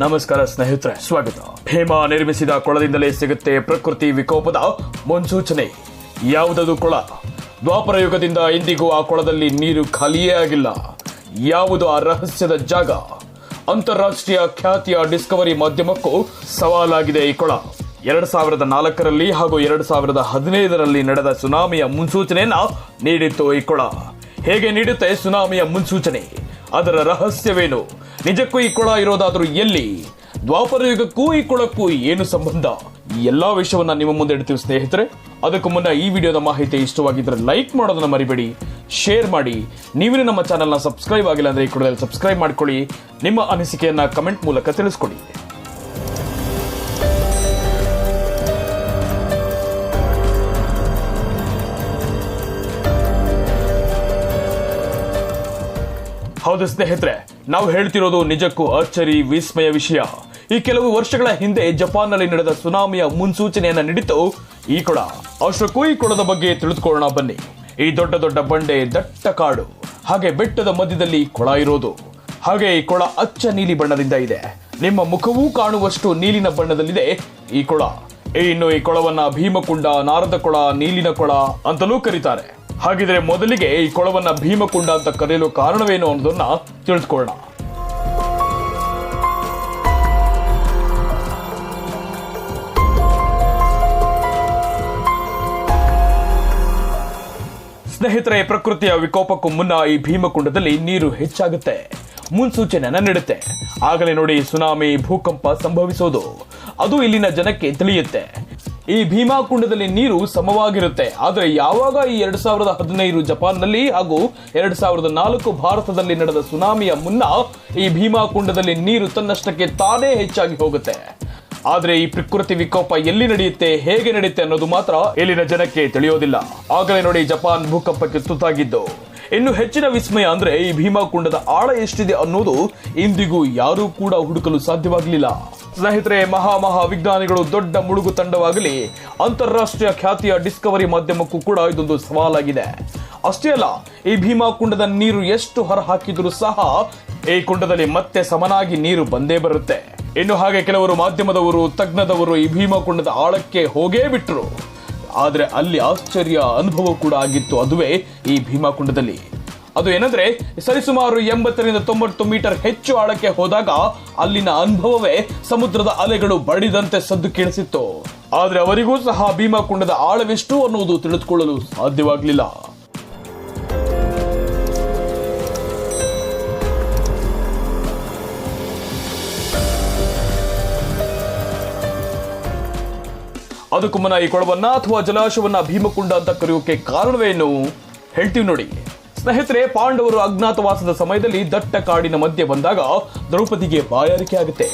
ನಮಸ್ಕಾರ ಸ್ನೇಹಿತರೆ, ಸ್ವಾಗತ. ಭೀಮಾ ನಿರ್ಮಿಸಿದ ಕೊಳದಿಂದಲೇ ಸಿಗುತ್ತೆ ಪ್ರಕೃತಿ ವಿಕೋಪದ ಮುನ್ಸೂಚನೆ. ಯಾವುದದು ಕೊಳ? ದ್ವಾಪರ ಯುಗದಿಂದ ಇಂದಿಗೂ ಆ ಕೊಳದಲ್ಲಿ ನೀರು ಖಾಲಿಯೇ ಆಗಿಲ್ಲ. ಯಾವುದು ಆ ರಹಸ್ಯದ ಜಾಗ? ಅಂತಾರಾಷ್ಟ್ರೀಯ ಖ್ಯಾತಿಯ ಡಿಸ್ಕವರಿ ಮಾಧ್ಯಮಕ್ಕೂ ಸವಾಲಾಗಿದೆ ಈ ಕೊಳ. 2004ರಲ್ಲಿ ಹಾಗೂ 2015ರಲ್ಲಿ ನಡೆದ ಸುನಾಮಿಯ ಮುನ್ಸೂಚನೆಯನ್ನ ನೀಡಿತ್ತು ಈ ಕೊಳ. ಹೇಗೆ ನೀಡುತ್ತೆ ಸುನಾಮಿಯ ಮುನ್ಸೂಚನೆ? ಅದರ ರಹಸ್ಯವೇನು? ನಿಜಕ್ಕೂ ಈ ಕೊಳ ಇರೋದಾದ್ರೂ ಎಲ್ಲಿ? ದ್ವಾಪರ ಯುಗಕ್ಕೂ ಈ ಕೊಳಕ್ಕೂ ಏನು ಸಂಬಂಧ? ಈ ಎಲ್ಲಾ ವಿಷಯವನ್ನ ನಿಮ್ಮ ಮುಂದೆ ಇಡ್ತೀವಿ ಸ್ನೇಹಿತರೆ. ಅದಕ್ಕೂ ಮುನ್ನ ಈ ವಿಡಿಯೋದ ಮಾಹಿತಿ ಇಷ್ಟವಾಗಿದ್ರೆ ಲೈಕ್ ಮಾಡೋದನ್ನ ಮರಿಬೇಡಿ, ಶೇರ್ ಮಾಡಿ. ನೀವಿನ ನಮ್ಮ ಚಾನೆಲ್ನ ಸಬ್ಸ್ಕ್ರೈಬ್ ಆಗಿಲ್ಲ ಅಂದ್ರೆ ಈ ಕೂಡಲೇ ಸಬ್ಸ್ಕ್ರೈಬ್ ಮಾಡ್ಕೊಳ್ಳಿ. ನಿಮ್ಮ ಅನಿಸಿಕೆಯನ್ನ ಕಮೆಂಟ್ ಮೂಲಕ ತಿಳಿಸ್ಕೊಡಿ. ಹೌದು ಸ್ನೇಹಿತರೆ, ನಾವು ಹೇಳ್ತಿರೋದು ನಿಜಕ್ಕೂ ಅಚ್ಚರಿ ವಿಸ್ಮಯ ವಿಷಯ. ಈ ಕೆಲವು ವರ್ಷಗಳ ಹಿಂದೆ ಜಪಾನ್ನಲ್ಲಿ ನಡೆದ ಸುನಾಮಿಯ ಮುನ್ಸೂಚನೆಯನ್ನ ನೀಡಿತು ಈ ಕೊಳ. ಅಷ್ಟಕ್ಕೂ ಈ ಕೊಳದ ಬಗ್ಗೆ ತಿಳಿದುಕೊಳ್ಳೋಣ ಬನ್ನಿ. ಈ ದೊಡ್ಡ ದೊಡ್ಡ ಬಂಡೆ, ದಟ್ಟ ಕಾಡು, ಹಾಗೆ ಬೆಟ್ಟದ ಮಧ್ಯದಲ್ಲಿ ಕೊಳ ಇರೋದು. ಹಾಗೆ ಈ ಕೊಳ ಅಚ್ಚ ನೀಲಿ ಬಣ್ಣದಿಂದ ಇದೆ. ನಿಮ್ಮ ಮುಖವೂ ಕಾಣುವಷ್ಟು ನೀಲಿನ ಬಣ್ಣದಲ್ಲಿದೆ ಈ ಕೊಳ. ಇನ್ನು ಈ ಕೊಳವನ್ನ ಭೀಮಕುಂಡ, ನಾರದ ಕೊಳ, ನೀಲಿನ ಕೊಳ ಅಂತಲೂ ಕರೀತಾರೆ. ಹಾಗಿದ್ರೆ ಮೊದಲಿಗೆ ಈ ಕೊಳವನ್ನ ಭೀಮಕುಂಡ ಅಂತ ಕರೆಯಲು ಕಾರಣವೇನು ಅನ್ನೋದನ್ನ ತಿಳಿದುಕೊಳ್ಳೋಣ. ಸ್ನೇಹಿತರೆ, ಪ್ರಕೃತಿಯ ವಿಕೋಪಕ್ಕೂ ಮುನ್ನ ಈ ಭೀಮಕುಂಡದಲ್ಲಿ ನೀರು ಹೆಚ್ಚಾಗುತ್ತೆ, ಮುನ್ಸೂಚನೆಯನ್ನ ನೀಡುತ್ತೆ. ಆಗಲೇ ನೋಡಿ ಸುನಾಮಿ, ಭೂಕಂಪ ಸಂಭವಿಸೋದು. ಅದು ಇಲ್ಲಿನ ಜನಕ್ಕೆ ತಿಳಿಯುತ್ತೆ. ಈ ಭೀಮಾ ಕುಂಡದಲ್ಲಿ ನೀರು ಸಮವಾಗಿರುತ್ತೆ. ಆದರೆ ಯಾವಾಗ ಈ 2015 ಜಪಾನ್ನಲ್ಲಿ ಹಾಗೂ 2004 ಭಾರತದಲ್ಲಿ ನಡೆದ ಸುನಾಮಿಯ ಮುನ್ನ ಈ ಭೀಮಾ ಕುಂಡದಲ್ಲಿ ನೀರು ತನ್ನಷ್ಟಕ್ಕೆ ತಾನೇ ಹೆಚ್ಚಾಗಿ ಹೋಗುತ್ತೆ. ಆದ್ರೆ ಈ ಪ್ರಕೃತಿ ವಿಕೋಪ ಎಲ್ಲಿ ನಡೆಯುತ್ತೆ, ಹೇಗೆ ನಡೆಯುತ್ತೆ ಅನ್ನೋದು ಮಾತ್ರ ಇಲ್ಲಿನ ಜನಕ್ಕೆ ತಿಳಿಯೋದಿಲ್ಲ. ಆಗಲೇ ನೋಡಿ ಜಪಾನ್ ಭೂಕಂಪಕ್ಕೆ ತುತ್ತಾಗಿದ್ದು. ಇನ್ನು ಹೆಚ್ಚಿನ ವಿಸ್ಮಯ ಅಂದ್ರೆ ಈ ಭೀಮಾ ಕುಂಡದ ಆಳ ಎಷ್ಟಿದೆ ಅನ್ನೋದು ಇಂದಿಗೂ ಯಾರೂ ಕೂಡ ಹುಡುಕಲು ಸಾಧ್ಯವಾಗಲಿಲ್ಲ. ಸ್ನೇಹಿತರೆ, ಮಹಾ ವಿಜ್ಞಾನಿಗಳು, ದೊಡ್ಡ ಮುಳುಗು ತಂಡವಾಗಲಿ, ಅಂತಾರಾಷ್ಟ್ರೀಯ ಖ್ಯಾತಿಯ ಡಿಸ್ಕವರಿ ಮಾಧ್ಯಮಕ್ಕೂ ಕೂಡ ಇದೊಂದು ಸವಾಲಾಗಿದೆ. ಅಷ್ಟೇ ಅಲ್ಲ, ಈ ಭೀಮಾ ಕುಂಡದ ನೀರು ಎಷ್ಟು ಹೊರ ಹಾಕಿದರೂ ಸಹ ಈ ಕುಂಡದಲ್ಲಿ ಮತ್ತೆ ಸಮನಾಗಿ ನೀರು ಬಂದೇ ಬರುತ್ತೆ. ಇನ್ನು ಹಾಗೆ ಕೆಲವರು ಮಾಧ್ಯಮದವರು, ತಜ್ಞದವರು ಈ ಭೀಮಾ ಕುಂಡದ ಆಳಕ್ಕೆ ಹೋಗೇ ಬಿಟ್ರು. ಆದ್ರೆ ಅಲ್ಲಿ ಆಶ್ಚರ್ಯ ಅನುಭವ ಕೂಡ ಆಗಿತ್ತು. ಅದುವೇ ಈ ಭೀಮಾ ಕುಂಡದಲ್ಲಿ. ಅದು ಏನಂದ್ರೆ, ಸರಿಸುಮಾರು 80ರಿಂದ 90 ಮೀಟರ್ ಹೆಚ್ಚು ಆಳಕ್ಕೆ ಹೋದಾಗ ಅಲ್ಲಿನ ಅನುಭವವೇ ಸಮುದ್ರದ ಅಲೆಗಳು ಬಡಿದಂತೆ ಸದ್ದು ಕೇಳಿಸಿತ್ತು. ಆದ್ರೆ ಅವರಿಗೂ ಸಹ ಭೀಮಾ ಕುಂಡದ ಆಳವೆಷ್ಟು ಅನ್ನುವುದು ತಿಳಿದುಕೊಳ್ಳಲು ಸಾಧ್ಯವಾಗಲಿಲ್ಲ. ಅದಕ್ಕೂ ಮುನ್ನ ಈ ಕೊಳವನ್ನ ಅಥವಾ ಜಲಾಶಯವನ್ನ ಭೀಮಕುಂಡ ಅಂತ ಕರೆಯೋಕೆ ಕಾರಣವೇನು ಹೇಳ್ತೀವಿ ನೋಡಿ. ಸ್ನೇಹಿತರೆ, ಪಾಂಡವರು ಅಜ್ಞಾತವಾಸದ ಸಮಯದಲ್ಲಿ ದಟ್ಟ ಕಾಡಿನ ಮಧ್ಯೆ ಬಂದಾಗ ದ್ರೌಪದಿಗೆ ಬಾಯಾರಿಕೆ ಆಗುತ್ತೆ.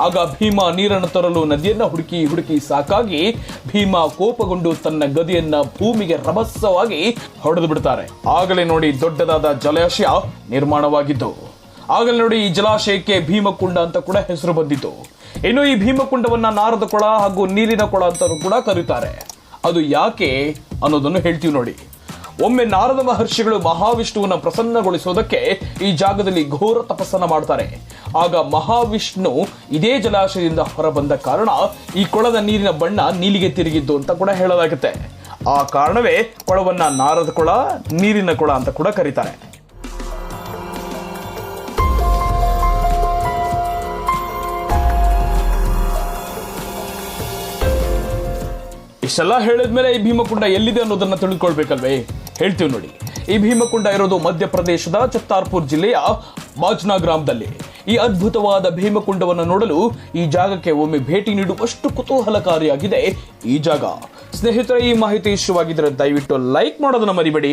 ಆಗ ಭೀಮ ನೀರನ್ನು ತರಲು ನದಿಯನ್ನ ಹುಡುಕಿ ಸಾಕಾಗಿ ಭೀಮ ಕೋಪಗೊಂಡು ತನ್ನ ಗದೆಯನ್ನ ಭೂಮಿಗೆ ರಭಸವಾಗಿ ಹೊಡೆದು ಬಿಡ್ತಾರೆ. ಆಗಲೇ ನೋಡಿ ದೊಡ್ಡದಾದ ಜಲಾಶಯ ನಿರ್ಮಾಣವಾಗಿದ್ದು. ಆಗಲೇ ನೋಡಿ ಈ ಜಲಾಶಯಕ್ಕೆ ಭೀಮಕುಂಡ ಅಂತ ಕೂಡ ಹೆಸರು ಬಂದಿತ್ತು. ಇನ್ನು ಈ ಭೀಮಕುಂಡವನ್ನ ನಾರದ ಕೊಳ ಹಾಗೂ ನೀರಿನ ಕೊಳ ಅಂತ ಕೂಡ ಕರೀತಾರೆ. ಅದು ಯಾಕೆ ಅನ್ನೋದನ್ನು ಹೇಳ್ತೀವಿ ನೋಡಿ. ಒಮ್ಮೆ ನಾರದ ಮಹರ್ಷಿಗಳು ಮಹಾವಿಷ್ಣುವನ್ನ ಪ್ರಸನ್ನಗೊಳಿಸೋದಕ್ಕೆ ಈ ಜಾಗದಲ್ಲಿ ಘೋರ ತಪಸ್ಸನ್ನ ಮಾಡ್ತಾರೆ. ಆಗ ಮಹಾವಿಷ್ಣು ಇದೇ ಜಲಾಶಯದಿಂದ ಹೊರಬಂದ ಕಾರಣ ಈ ಕೊಳದ ನೀರಿನ ಬಣ್ಣ ನೀಲಿಗೆ ತಿರುಗಿದ್ದು ಅಂತ ಕೂಡ ಹೇಳಲಾಗುತ್ತೆ. ಆ ಕಾರಣವೇ ಕೊಳವನ್ನ ನಾರದ ಕೊಳ, ನೀರಿನ ಕೊಳ ಅಂತ ಕೂಡ ಕರೀತಾರೆ. ಇಷ್ಟೆಲ್ಲ ಹೇಳಿದ್ಮೇಲೆ ಈ ಭೀಮಕುಂಡ ಎಲ್ಲಿದೆ ಅನ್ನೋದನ್ನ ತಿಳಿದುಕೊಳ್ಬೇಕಲ್ವೇ? ಹೇಳ್ತೀವಿ ನೋಡಿ. ಈ ಭೀಮಕುಂಡ ಇರೋದು ಮಧ್ಯಪ್ರದೇಶದ ಛತ್ತಾರ್ಪುರ್ ಜಿಲ್ಲೆಯ ಬಾಜ್ನಾ ಗ್ರಾಮದಲ್ಲಿ. ಈ ಅದ್ಭುತವಾದ ಭೀಮಕುಂಡವನ್ನು ನೋಡಲು ಈ ಜಾಗಕ್ಕೆ ಒಮ್ಮೆ ಭೇಟಿ ನೀಡುವಷ್ಟು ಕುತೂಹಲಕಾರಿಯಾಗಿದೆ ಈ ಜಾಗ. ಸ್ನೇಹಿತರೆ, ಈ ಮಾಹಿತಿ ಇಷ್ಟವಾಗಿದ್ದರೆ ದಯವಿಟ್ಟು ಲೈಕ್ ಮಾಡೋದನ್ನ ಮರಿಬೇಡಿ.